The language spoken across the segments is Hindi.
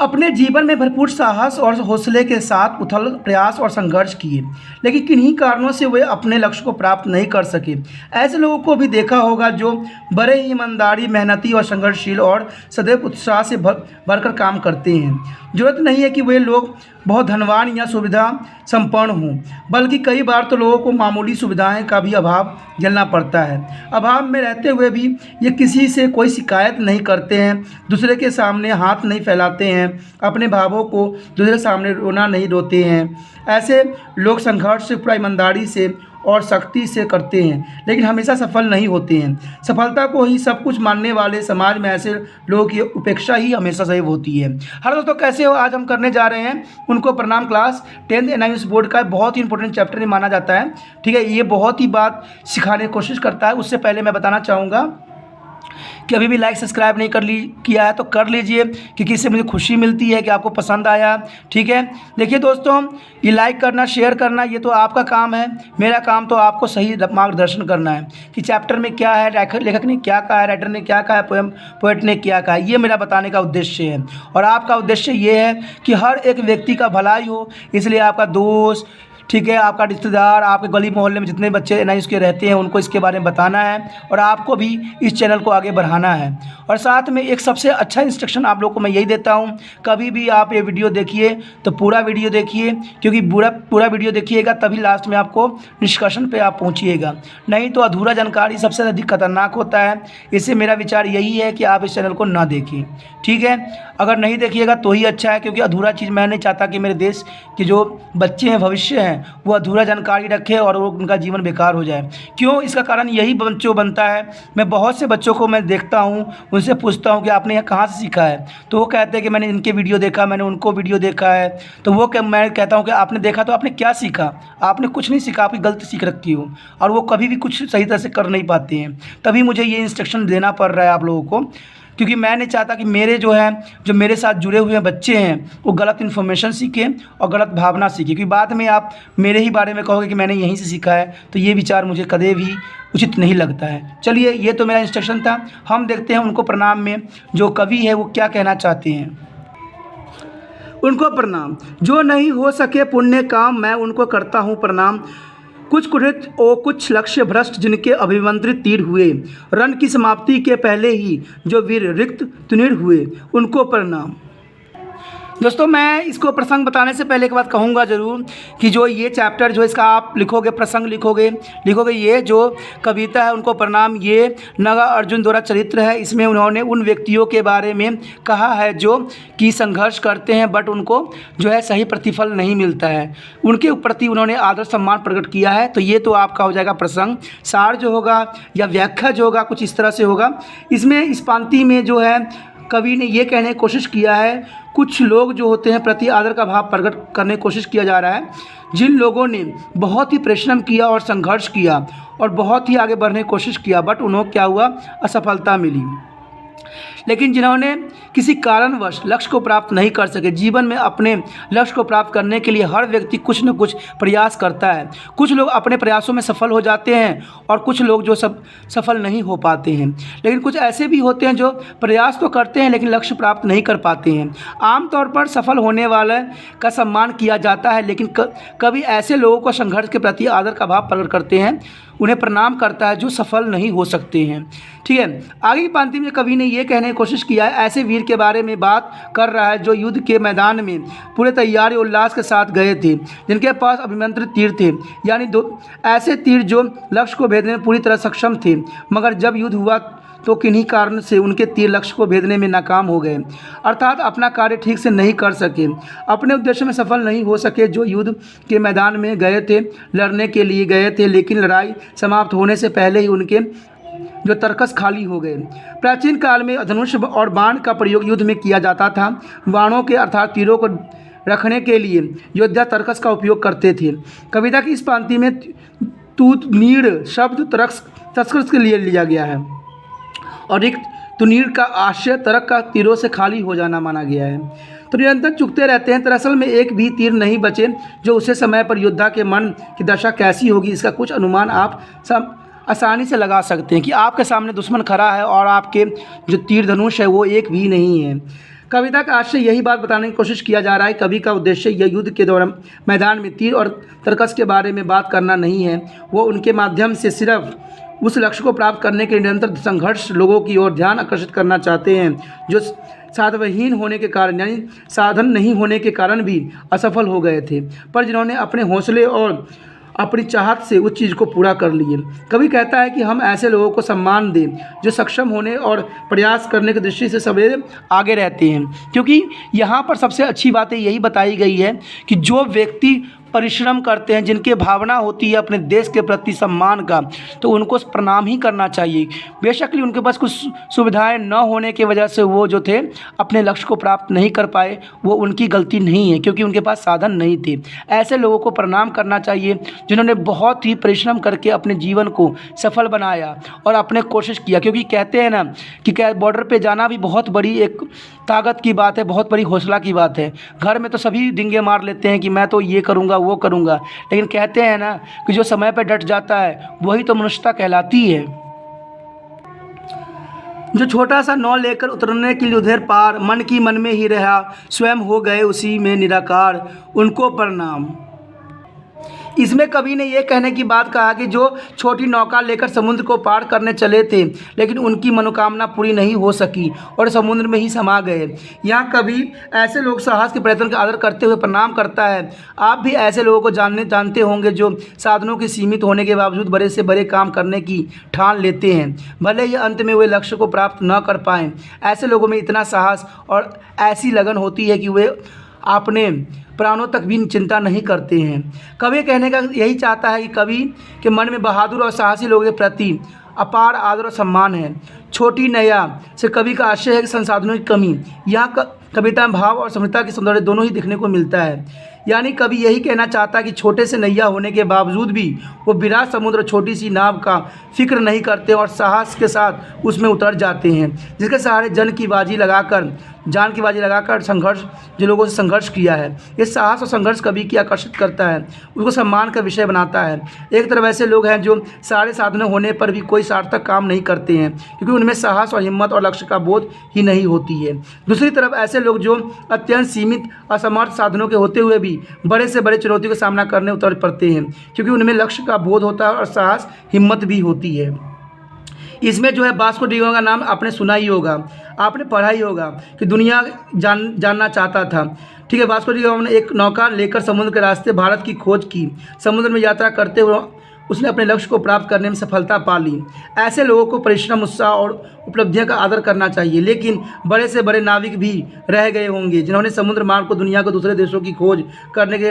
अपने जीवन में भरपूर साहस और हौसले के साथ उथल प्रयास और संघर्ष किए, लेकिन किन्हीं कारणों से वे अपने लक्ष्य को प्राप्त नहीं कर सके। ऐसे लोगों को भी देखा होगा जो बड़े ही ईमानदारी, मेहनती और संघर्षशील और सदैव उत्साह से भरकर काम करते हैं। जरूरत नहीं है कि वे लोग बहुत धनवान या सुविधा संपन्न हों, बल्कि कई बार तो लोगों को मामूली सुविधाएं का भी अभाव झेलना पड़ता है। अभाव में रहते हुए भी ये किसी से कोई शिकायत नहीं करते हैं, दूसरे के सामने हाथ नहीं फैलाते हैं, अपने भावों को दूसरे सामने रोना नहीं रोते हैं। ऐसे लोग संघर्ष से पूरा ईमानदारी से और सख्ती से करते हैं, लेकिन हमेशा सफल नहीं होते हैं। सफलता को ही सब कुछ मानने वाले समाज में ऐसे लोगों की उपेक्षा ही हमेशा सही होती है। हर दोस्तों, कैसे हो? आज हम करने जा रहे हैं उनको प्रणाम क्लास 10th NIMS बोर्ड का बहुत ही इंपॉर्टेंट चैप्टर ही माना जाता है। ठीक है, ये बहुत ही बात सिखाने की कोशिश करता है। उससे पहले मैं बताना चाहूँगा कि अभी भी लाइक सब्सक्राइब नहीं किया है तो कर लीजिए, क्योंकि इससे मुझे खुशी मिलती है कि आपको पसंद आया। ठीक है, देखिए दोस्तों, ये लाइक करना, शेयर करना, ये तो आपका काम है। मेरा काम तो आपको सही मार्गदर्शन करना है कि चैप्टर में क्या है, लेखक ने क्या कहा है, राइटर ने क्या कहा है, पोएट ने क्या कहा है। ये मेरा बताने का उद्देश्य है। और आपका उद्देश्य ये है कि हर एक व्यक्ति का भलाई हो, इसलिए आपका दोस्त, ठीक है, आपका रिश्तेदार, आपके गली मोहल्ले में जितने बच्चे NIMS के रहते हैं उनको इसके बारे में बताना है और आपको भी इस चैनल को आगे बढ़ाना है। और साथ में एक सबसे अच्छा इंस्ट्रक्शन आप लोग को मैं यही देता हूं, कभी भी आप ये वीडियो देखिए तो पूरा वीडियो देखिए, क्योंकि पूरा वीडियो देखिएगा तभी लास्ट में आपको निष्कर्षण पे आप पहुँचिएगा। नहीं तो अधूरा जानकारी सबसे अधिक खतरनाक होता है। इससे मेरा विचार यही है कि आप इस चैनल को ना देखें। ठीक है, अगर नहीं देखिएगा तो ही अच्छा है, क्योंकि अधूरा चीज़ मैं नहीं चाहता कि मेरे देश के जो बच्चे हैं, भविष्य हैं, वो अधूरा जानकारी रखे और वो उनका जीवन बेकार हो जाए। क्यों? इसका कारण यही बच्चों बनता है। मैं बहुत से बच्चों को मैं देखता हूँ, उनसे पूछता हूँ कि आपने यह कहाँ से सीखा है, तो वो कहते हैं कि मैंने इनके वीडियो देखा, मैंने उनको वीडियो देखा है। तो वो मैं कहता हूँ कि आपने देखा तो आपने क्या सीखा? आपने कुछ नहीं सीखा, आपकी गलती सीख रखी हो, और वो कभी भी कुछ सही तरह से कर नहीं पाते हैं। तभी मुझे ये इंस्ट्रक्शन देना पड़ रहा है आप लोगों को, क्योंकि मैं नहीं चाहता कि जो मेरे साथ जुड़े हुए बच्चे हैं वो गलत इन्फॉर्मेशन सीखें और गलत भावना सीखें, क्योंकि बाद में आप मेरे ही बारे में कहोगे कि मैंने यहीं से सीखा है, तो ये विचार मुझे कभी भी उचित नहीं लगता है। चलिए, ये तो मेरा इंस्ट्रक्शन था। हम देखते हैं उनको प्रणाम में जो कवि है वो क्या कहना चाहते हैं। उनको प्रणाम। जो नहीं हो सके पुण्य काम, मैं उनको करता हूँ प्रणाम। कुछ कुटिल और कुछ लक्ष्य भ्रष्ट, जिनके अभिमंत्रित तीर हुए, रण की समाप्ति के पहले ही जो वीर रिक्त तुनीर हुए, उनको प्रणाम। दोस्तों, मैं इसको प्रसंग बताने से पहले एक बात कहूँगा ज़रूर कि जो ये चैप्टर जो इसका आप लिखोगे, प्रसंग लिखोगे, ये जो कविता है उनको प्रणाम, ये नागार्जुन द्वारा चरित्र है। इसमें उन्होंने उन व्यक्तियों के बारे में कहा है जो कि संघर्ष करते हैं बट उनको जो है सही प्रतिफल नहीं मिलता है, उनके प्रति उन्होंने आदर सम्मान प्रकट किया है। तो ये तो आपका हो जाएगा प्रसंग। सार जो होगा या व्याख्या जो होगा कुछ इस तरह से होगा। इसमें इस पंक्ति में जो है कवि ने ये कहने की कोशिश किया है, कुछ लोग जो होते हैं प्रति आदर का भाव प्रकट करने की कोशिश किया जा रहा है, जिन लोगों ने बहुत ही परिश्रम किया और संघर्ष किया और बहुत ही आगे बढ़ने की कोशिश किया, बट उन्हें क्या हुआ? असफलता मिली। लेकिन जिन्होंने किसी कारणवश लक्ष्य को प्राप्त नहीं कर सके। जीवन में अपने लक्ष्य को प्राप्त करने के लिए हर व्यक्ति कुछ न कुछ प्रयास करता है। कुछ लोग अपने प्रयासों में सफल हो जाते हैं और कुछ लोग जो सफल नहीं हो पाते हैं। लेकिन कुछ ऐसे भी होते हैं जो प्रयास तो करते हैं लेकिन लक्ष्य प्राप्त नहीं कर पाते हैं। आमतौर पर सफल होने वाले का सम्मान किया जाता है, लेकिन कभी ऐसे लोगों को संघर्ष के प्रति आदर का भाव प्रकट करते हैं, उन्हें प्रणाम करता है जो सफल नहीं हो सकते हैं। ठीक है, आगे की पंक्ति में कवि ने यह कहने की कोशिश किया है, ऐसे वीर के बारे में बात कर रहा है जो युद्ध के मैदान में पूरे तैयारी उल्लास के साथ गए थे, जिनके पास अभिमंत्रित तीर थे, यानी ऐसे तीर जो लक्ष्य को भेदने में पूरी तरह सक्षम थे, मगर जब युद्ध हुआ तो किन्हीं कारण से उनके तीर लक्ष्य को भेदने में नाकाम हो गए, अर्थात अपना कार्य ठीक से नहीं कर सके, अपने उद्देश्य में सफल नहीं हो सके। जो युद्ध के मैदान में गए थे, लड़ने के लिए गए थे, लेकिन लड़ाई समाप्त होने से पहले ही उनके जो तर्कस खाली हो गए। प्राचीन काल में धनुष और बाण का प्रयोग युद्ध में किया जाता था। बाणों के अर्थात तीरों को रखने के लिए योद्धा तर्कस का उपयोग करते थे। कविता की इस पंक्ति में तूत नीड़ शब्द तर्कस के लिए लिया गया है और रिक्त तुनीर का आशय तर्क का तीरों से खाली हो जाना माना गया है। तो निरंतर चुकते रहते हैं। दरअसल में एक भी तीर नहीं बचे जो उसे समय पर योद्धा के मन की दशा कैसी होगी, इसका कुछ अनुमान आप सब आसानी से लगा सकते हैं कि आपके सामने दुश्मन खड़ा है और आपके जो तीर धनुष है वो एक भी नहीं है। कविता का आशय यही बात बताने की कोशिश किया जा रहा है। कवि का उद्देश्य यह युद्ध के दौरान मैदान में तीर और तरकस के बारे में बात करना नहीं है। वो उनके माध्यम से सिर्फ उस लक्ष्य को प्राप्त करने के निरंतर संघर्ष लोगों की ओर ध्यान आकर्षित करना चाहते हैं जो साधनहीन होने के कारण यानी साधन नहीं होने के कारण भी असफल हो गए थे, पर जिन्होंने अपने हौसले और अपनी चाहत से उस चीज़ को पूरा कर लिए। कवि कहता है कि हम ऐसे लोगों को सम्मान दें जो सक्षम होने और प्रयास करने की दृष्टि से सवेरे आगे रहते हैं, क्योंकि यहाँ पर सबसे अच्छी बातें यही बताई गई है कि जो व्यक्ति परिश्रम करते हैं, जिनके भावना होती है अपने देश के प्रति सम्मान का, तो उनको प्रणाम ही करना चाहिए। बेशक ही उनके पास कुछ सुविधाएं न होने की वजह से वो जो थे अपने लक्ष्य को प्राप्त नहीं कर पाए, वो उनकी गलती नहीं है, क्योंकि उनके पास साधन नहीं थे। ऐसे लोगों को प्रणाम करना चाहिए जिन्होंने बहुत ही परिश्रम करके अपने जीवन को सफल बनाया और अपने कोशिश किया, क्योंकि कहते हैं ना कि क्या बॉर्डर पर जाना भी बहुत बड़ी एक ताकत की बात है, बहुत बड़ी हौसला की बात है। घर में तो सभी डिंगे मार लेते हैं कि मैं तो ये करूँगा वो करूँगा, लेकिन कहते हैं ना कि जो समय पर डट जाता है वही तो मनुष्यता कहलाती है। जो छोटा सा नाव लेकर उतरने के लिए उधर पार मन की मन में ही रहा, स्वयं हो गए उसी में निराकार, उनको प्रणाम। इसमें कवि ने यह कहने की बात कहा कि जो छोटी नौका लेकर समुद्र को पार करने चले थे, लेकिन उनकी मनोकामना पूरी नहीं हो सकी और समुद्र में ही समा गए। यहाँ कवि ऐसे लोग साहस के प्रयत्न का आदर करते हुए प्रणाम करता है। आप भी ऐसे लोगों को जानते होंगे जो साधनों के सीमित होने के बावजूद बड़े से बड़े काम करने की ठान लेते हैं, भले ही अंत में वे लक्ष्य को प्राप्त न कर पाएँ। ऐसे लोगों में इतना साहस और ऐसी लगन होती है कि वे अपने प्राणों तक भी चिंता नहीं करते हैं। कवि कहने का यही चाहता है कि कवि के मन में बहादुर और साहसी लोगों के प्रति अपार आदर और सम्मान है। छोटी नैया से कवि का आशय है कि संसाधनों की कमी। यहाँ कविता में भाव और समृद्धता की सौंदर्य दोनों ही देखने को मिलता है। यानी कवि यही कहना चाहता है कि छोटे से नैया होने के बावजूद भी वो विराट समुद्र छोटी सी नाव का फिक्र नहीं करते और साहस के साथ उसमें उतर जाते हैं, जिसके सहारे जान की बाजी लगाकर संघर्ष जो लोगों से संघर्ष किया है। ये साहस और संघर्ष कवि की आकर्षित करता है, उसको सम्मान का विषय बनाता है। एक तरफ ऐसे लोग हैं जो सारे साधन होने पर भी कोई सार्थक काम नहीं करते हैं, क्योंकि उनमें साहस और हिम्मत और लक्ष्य का बोध ही नहीं होती है। दूसरी तरफ ऐसे लोग जो अत्यंत सीमित असमर्थ साधनों के होते हुए भी बड़े से बड़े चुनौतियों का सामना करने उतर पड़ते हैं, क्योंकि उनमें लक्ष्य का बोध होता है और साहस हिम्मत भी होती है। इसमें जो है वास्को डी गामा का नाम आपने सुना ही होगा, आपने पढ़ा ही होगा कि दुनिया जानना चाहता था। ठीक है, वास्को डी गामा ने एक नौका लेकर समुद्र के रास्ते भारत की खोज की। समुद्र में यात्रा करते हुए उसने अपने लक्ष्य को प्राप्त करने में सफलता पा ली। ऐसे लोगों को परिश्रम, उत्साह और उपलब्धियों का आदर करना चाहिए। लेकिन बड़े से बड़े नाविक भी रह गए होंगे जिन्होंने समुद्र मार्ग को दुनिया को दूसरे देशों की खोज करने के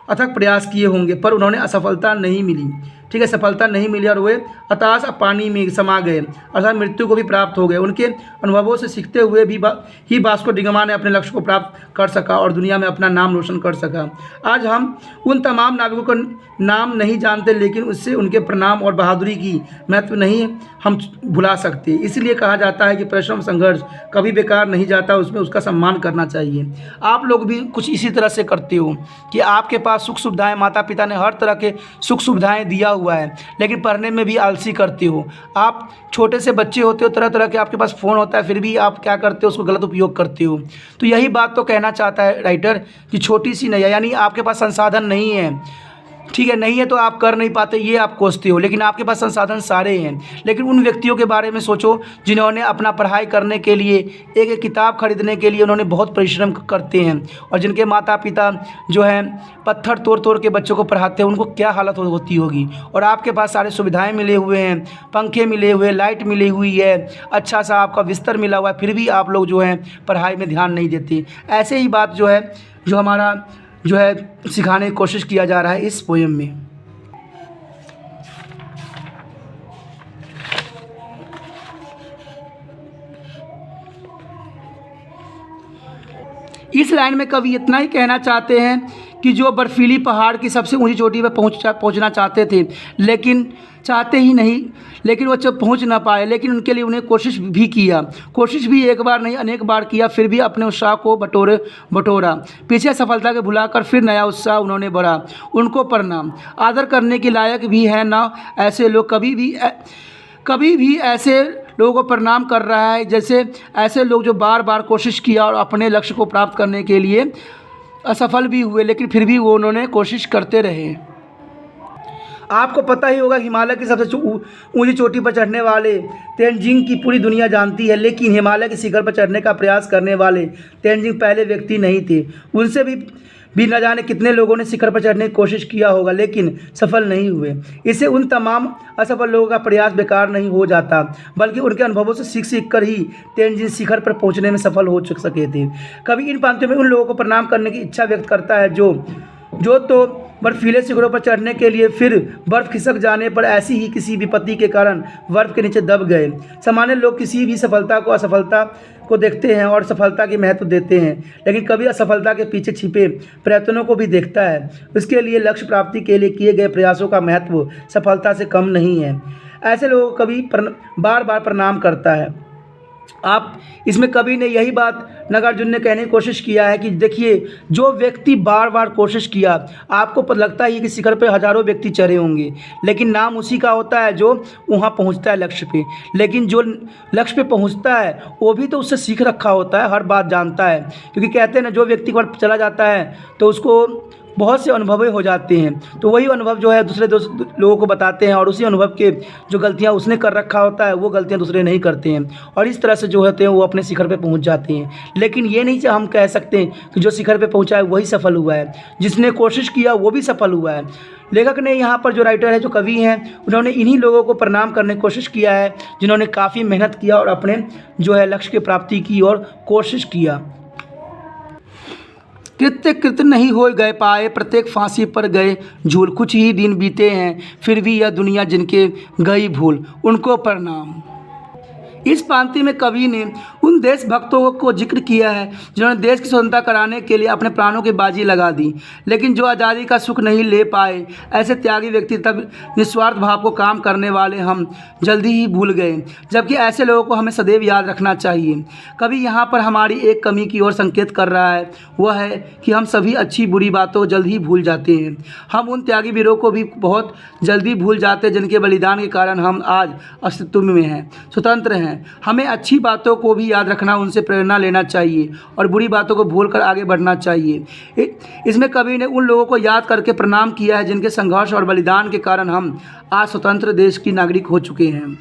अथक प्रयास किए होंगे, पर उन्होंने असफलता नहीं मिली। ठीक है, सफलता नहीं मिली और वे अताश पानी में समा गए, अर्थात मृत्यु को भी प्राप्त हो गए। उनके अनुभवों से सीखते हुए भी ही वास्को डी गामा ने अपने लक्ष्य को प्राप्त कर सका और दुनिया में अपना नाम रोशन कर सका। आज हम उन तमाम नाविकों का नाम नहीं जानते, लेकिन उससे उनके प्रणाम और बहादुरी की महत्व नहीं हम भुला सकते। इसलिए कहा जाता है कि परिश्रम संघर्ष कभी बेकार नहीं जाता, उसमें उसका सम्मान करना चाहिए। आप लोग भी कुछ इसी तरह से करते हो कि आपके पास सुख सुविधाएं, माता पिता ने हर तरह के सुख सुविधाएं दिया हुआ है, लेकिन पढ़ने में भी आलसी करते हो। आप छोटे से बच्चे होते हो, तरह तरह के आपके पास फ़ोन होता है, फिर भी आप क्या करते हो, उसको गलत उपयोग करते हो। तो यही बात तो कहना चाहता है राइटर कि छोटी सी नैया, यानी आपके पास संसाधन नहीं है। ठीक है, नहीं है तो आप कर नहीं पाते, ये आप कोसते हो, लेकिन आपके पास संसाधन सारे हैं। लेकिन उन व्यक्तियों के बारे में सोचो जिन्होंने अपना पढ़ाई करने के लिए, एक किताब खरीदने के लिए उन्होंने बहुत परिश्रम करते हैं, और जिनके माता पिता जो हैं पत्थर तोड़ तोड़ के बच्चों को पढ़ाते हैं, उनको क्या हालत होती होगी। और आपके पास सारे सुविधाएँ मिले हुए हैं, पंखे मिले हुए, लाइट मिली हुई है, अच्छा सा आपका बिस्तर मिला हुआ है, फिर भी आप लोग जो हैं पढ़ाई में ध्यान नहीं देते। ऐसे ही बात जो है जो हमारा जो है सिखाने की कोशिश किया जा रहा है इस पोएम में। इस लाइन में कवि इतना ही कहना चाहते हैं कि जो बर्फीली पहाड़ की सबसे ऊंची चोटी पर पहुंचना चाहते थे, लेकिन चाहते ही नहीं, लेकिन वो जब पहुंच ना पाए, लेकिन उनके लिए उन्हें कोशिश भी किया। कोशिश भी एक बार नहीं अनेक बार किया, फिर भी अपने उत्साह को बटोरा। पीछे सफलता के भुलाकर फिर नया उत्साह उन्होंने बढ़ा। उनको प्रणाम। आदर करने के लायक भी है ना ऐसे लोग, कभी भी ऐसे लोगों को प्रणाम कर रहा है। जैसे ऐसे लोग जो बार बार कोशिश किया और अपने लक्ष्य को प्राप्त करने के लिए असफल भी हुए, लेकिन फिर भी वो उन्होंने कोशिश करते रहे। आपको पता ही होगा हिमालय की सबसे ऊंची चोटी पर चढ़ने वाले तेनजिंग की पूरी दुनिया जानती है, लेकिन हिमालय के शिखर पर चढ़ने का प्रयास करने वाले तेनजिंग पहले व्यक्ति नहीं थे। उनसे भी न जाने कितने लोगों ने शिखर पर चढ़ने की कोशिश किया होगा, लेकिन सफल नहीं हुए। इससे उन तमाम असफल लोगों का प्रयास बेकार नहीं हो जाता, बल्कि उनके अनुभवों से सीख कर ही तेनजिंग शिखर पर पहुंचने में सफल हो सके थे। कभी इन पंक्तियों में उन लोगों को प्रणाम करने की इच्छा व्यक्त करता है जो तो बर्फीले शिखरों पर चढ़ने के लिए फिर बर्फ़ खिसक जाने पर ऐसी ही किसी विपत्ति के कारण बर्फ़ के नीचे दब गए। सामान्य लोग किसी भी सफलता को असफलता को देखते हैं और सफलता के महत्व देते हैं, लेकिन कभी असफलता के पीछे छिपे प्रयत्नों को भी देखता है। उसके लिए लक्ष्य प्राप्ति के लिए किए गए प्रयासों का महत्व सफलता से कम नहीं है। ऐसे लोगों को कभी बार बार प्रणाम करता है। आप इसमें कवि ने यही बात नागार्जुन ने कहने की कोशिश किया है कि देखिए, जो व्यक्ति बार बार कोशिश किया, आपको लगता है कि शिखर पे हज़ारों व्यक्ति चढ़े होंगे, लेकिन नाम उसी का होता है जो वहाँ पहुँचता है लक्ष्य पे। लेकिन जो लक्ष्य पे पहुँचता है वो भी तो उससे सीख रखा होता है, हर बात जानता है, क्योंकि कहते हैं ना, जो व्यक्ति पर चला जाता है तो उसको बहुत से अनुभव हो जाते हैं, तो वही अनुभव जो है दूसरे लोगों को बताते हैं, और उसी अनुभव के जो गलतियां उसने कर रखा होता है वो गलतियां दूसरे नहीं करते हैं, और इस तरह से जो होते हैं वो अपने शिखर पे पहुंच जाते हैं। लेकिन ये नहीं हम कह सकते कि जो शिखर पे पहुंचा है वही सफल हुआ है, जिसने कोशिश किया वो भी सफल हुआ है। लेखक ने यहाँ पर जो राइटर है, जो कवि हैं, उन्होंने इन्हीं लोगों को प्रणाम करने की कोशिश किया है जिन्होंने काफ़ी मेहनत किया और अपने जो है लक्ष्य की प्राप्ति की और कोशिश किया। कृत्य नहीं हो गए पाए, प्रत्येक फांसी पर गए झूल। कुछ ही दिन बीते हैं फिर भी यह दुनिया जिनके गई भूल, उनको प्रणाम। इस पंक्ति में कवि ने उन देशभक्तों को जिक्र किया है जिन्होंने देश की स्वतंत्रता कराने के लिए अपने प्राणों की बाजी लगा दी, लेकिन जो आज़ादी का सुख नहीं ले पाए। ऐसे त्यागी व्यक्ति तब निस्वार्थ भाव को काम करने वाले हम जल्दी ही भूल गए, जबकि ऐसे लोगों को हमें सदैव याद रखना चाहिए। कवि यहाँ पर हमारी एक कमी की ओर संकेत कर रहा है, वह है कि हम सभी अच्छी बुरी बातों को जल्द ही भूल जाते हैं। हम उन त्यागी वीरों को भी बहुत जल्दी भूल जाते हैं जिनके बलिदान के कारण हम आज अस्तित्व में हैं, स्वतंत्र हैं। हमें अच्छी बातों को भी याद रखना, उनसे प्रेरणा लेना चाहिए और बुरी बातों को भूलकर आगे बढ़ना चाहिए। इसमें कवि ने उन लोगों को याद करके प्रणाम किया है जिनके संघर्ष और बलिदान के कारण हम आज स्वतंत्र देश की नागरिक हो चुके हैं।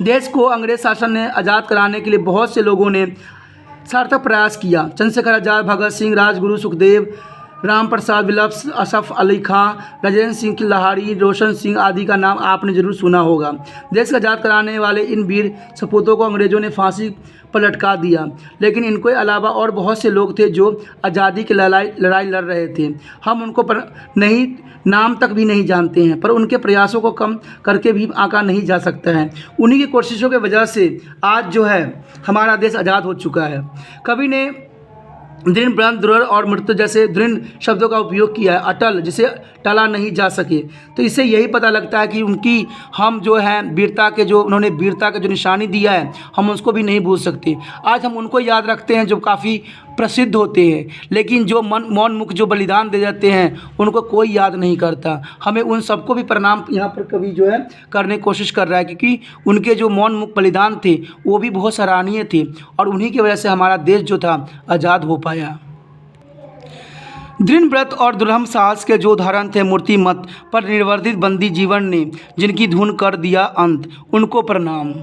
देश को अंग्रेज शासन ने आज़ाद कराने के लिए बहुत से लोगों ने सार्थक प्रयास किया। चंद्रशेखर आज़ाद, भगत सिंह, राजगुरु, सुखदेव, राम प्रसाद विलप्स, असफ अली खां, राजेंद्र सिंह की लाहड़ी, रोशन सिंह आदि का नाम आपने जरूर सुना होगा। देश को आज़ाद कराने वाले इन वीर सपूतों को अंग्रेज़ों ने फांसी पर लटका दिया, लेकिन इनके अलावा और बहुत से लोग थे जो आज़ादी की लड़ाई लड़ रहे थे। हम उनको नाम तक भी नहीं जानते हैं, पर उनके प्रयासों को कम करके भी आंका नहीं जा सकता है। उन्हीं की कोशिशों की वजह से आज जो है हमारा देश आज़ाद हो चुका है। कवि ने दृढ़, ब्रह्म, दृढ़ और मृत्यु जैसे दृढ़ शब्दों का उपयोग किया है। अटल, जिसे टला नहीं जा सके, तो इससे यही पता लगता है कि उनकी हम जो है उन्होंने वीरता का जो निशानी दिया है, हम उसको भी नहीं भूल सकते। आज हम उनको याद रखते हैं जो काफ़ी प्रसिद्ध होते हैं, लेकिन जो मौन मुख जो बलिदान दे जाते हैं उनको कोई याद नहीं करता। हमें उन सबको भी प्रणाम यहाँ पर कवि जो है करने की कोशिश कर रहा है, क्योंकि उनके जो मौन मुख बलिदान थे वो भी बहुत सराहनीय थे, और उन्हीं की वजह से हमारा देश जो था आज़ाद हो पाया। दृढ़ व्रत और दृढ़ साहस के जो उदाहरण थे मूर्तिमत पर निर्वर्तित बंदी जीवन ने जिनकी धुन कर दिया अंत, उनको प्रणाम।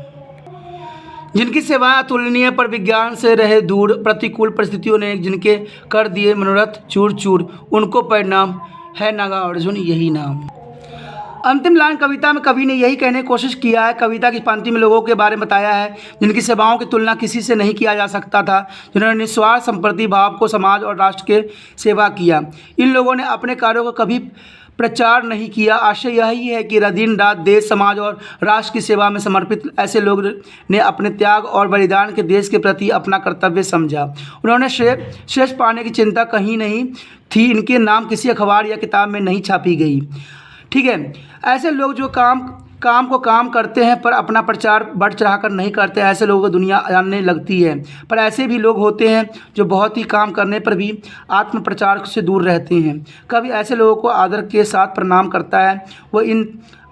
जिनकी सेवाएं अतुलनीय पर विज्ञान से रहे दूर, प्रतिकूल परिस्थितियों ने जिनके कर दिए मनोरथ चूर चूर, उनको प्रणाम। है नागार्जुन यही नाम। अंतिम लाइन कविता में कवि ने यही कहने की कोशिश किया है। कविता की पंक्ति में लोगों के बारे में बताया है जिनकी सेवाओं की तुलना किसी से नहीं किया जा सकता था, जिन्होंने निस्वार्थ संप्रति भाव को समाज और राष्ट्र के सेवा किया। इन लोगों ने अपने कार्यों को कभी प्रचार नहीं किया। आशय यही है कि दिन रात देश, समाज और राष्ट्र की सेवा में समर्पित ऐसे लोग ने अपने त्याग और बलिदान के देश के प्रति अपना कर्तव्य समझा। उन्होंने श्रेष्ठ पाने की चिंता कहीं नहीं थी। इनके नाम किसी अखबार या किताब में नहीं छापी गई। ठीक है, ऐसे लोग जो काम को काम करते हैं पर अपना प्रचार बढ़ चढ़ा कर नहीं करते, ऐसे लोगों को दुनिया जानने लगती है। पर ऐसे भी लोग होते हैं जो बहुत ही काम करने पर भी आत्म प्रचार से दूर रहते हैं। कभी ऐसे लोगों को आदर के साथ प्रणाम करता है। वो इन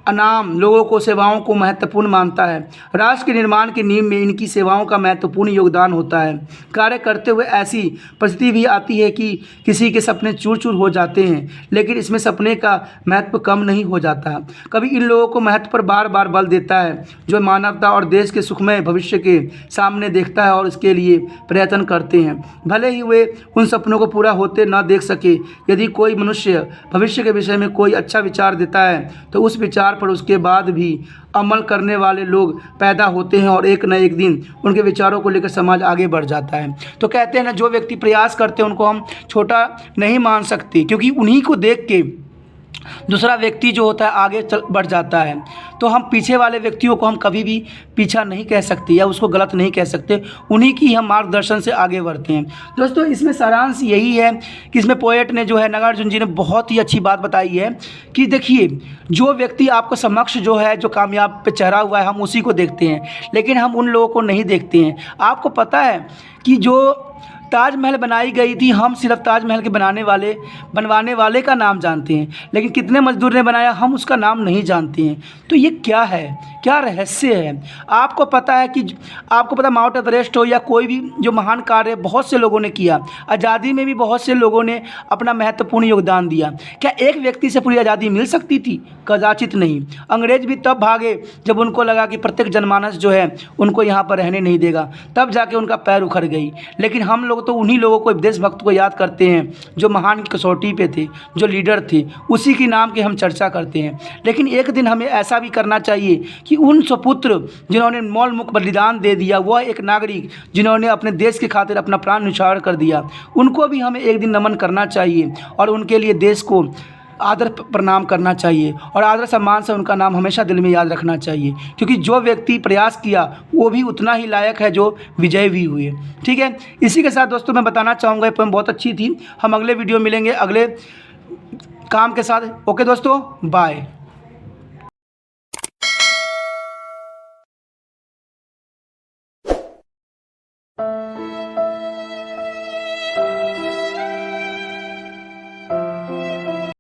अनाम लोगों को सेवाओं को महत्वपूर्ण मानता है। राष्ट्र के निर्माण की नींव में इनकी सेवाओं का महत्वपूर्ण योगदान होता है। कार्य करते हुए ऐसी परिस्थिति भी आती है कि किसी के सपने चूर चूर हो जाते हैं, लेकिन इसमें सपने का महत्व कम नहीं हो जाता। कभी इन लोगों को महत्व पर बार बार बल देता है जो मानवता और देश के सुखमय भविष्य के सामने देखता है और इसके लिए प्रयत्न करते हैं, भले ही वे उन सपनों को पूरा होते न देख सके। यदि कोई मनुष्य भविष्य के विषय में कोई अच्छा विचार देता है तो उस विचार पर उसके बाद भी अमल करने वाले लोग पैदा होते हैं और एक न एक दिन उनके विचारों को लेकर समाज आगे बढ़ जाता है। तो कहते हैं ना, जो व्यक्ति प्रयास करते हैं उनको हम छोटा नहीं मान सकते, क्योंकि उन्हीं को देख के दूसरा व्यक्ति जो होता है आगे बढ़ जाता है। तो हम पीछे वाले व्यक्तियों को हम कभी भी पीछा नहीं कह सकते या उसको गलत नहीं कह सकते, उन्हीं की हम मार्गदर्शन से आगे बढ़ते हैं। दोस्तों, इसमें सारांश यही है कि इसमें पोएट ने जो है नागार्जुन जी ने बहुत ही अच्छी बात बताई है कि देखिए, जो व्यक्ति आपको समक्ष जो है जो कामयाब पे चढ़ा हुआ है हम उसी को देखते हैं, लेकिन हम उन लोगों को नहीं देखते हैं। आपको पता है कि जो ताजमहल बनाई गई थी, हम सिर्फ ताजमहल के बनवाने वाले का नाम जानते हैं, लेकिन कितने मजदूर ने बनाया हम उसका नाम नहीं जानते हैं। तो ये क्या है, क्या रहस्य है? आपको पता माउंट एवरेस्ट हो या कोई भी जो महान कार्य बहुत से लोगों ने किया, आज़ादी में भी बहुत से लोगों ने अपना महत्वपूर्ण योगदान दिया। क्या एक व्यक्ति से पूरी आज़ादी मिल सकती थी? कदाचित नहीं। अंग्रेज भी तब भागे जब उनको लगा कि प्रत्येक जनमानस जो है उनको यहाँ पर रहने नहीं देगा, तब जाके उनका पैर उखड़ गई। लेकिन हम लोग तो उन्हीं लोगों को, देशभक्त को याद करते हैं जो महान कसौटी पे थे, जो लीडर थे, उसी के नाम की हम चर्चा करते हैं। लेकिन एक दिन हमें ऐसा भी करना चाहिए कि उन सुपुत्र जिन्होंने मौलमुख बलिदान दे दिया, वह एक नागरिक जिन्होंने अपने देश की खातिर अपना प्राण न्यौछावर कर दिया, उनको भी हमें एक दिन नमन करना चाहिए और उनके लिए देश को आदर प्रणाम करना चाहिए और आदर सम्मान से उनका नाम हमेशा दिल में याद रखना चाहिए, क्योंकि जो व्यक्ति प्रयास किया वो भी उतना ही लायक है जो विजय भी हुए। ठीक है, इसी के साथ दोस्तों मैं बताना चाहूँगा, ये पोएम बहुत अच्छी थी। हम अगले वीडियो मिलेंगे अगले काम के साथ। ओके दोस्तों, बाय।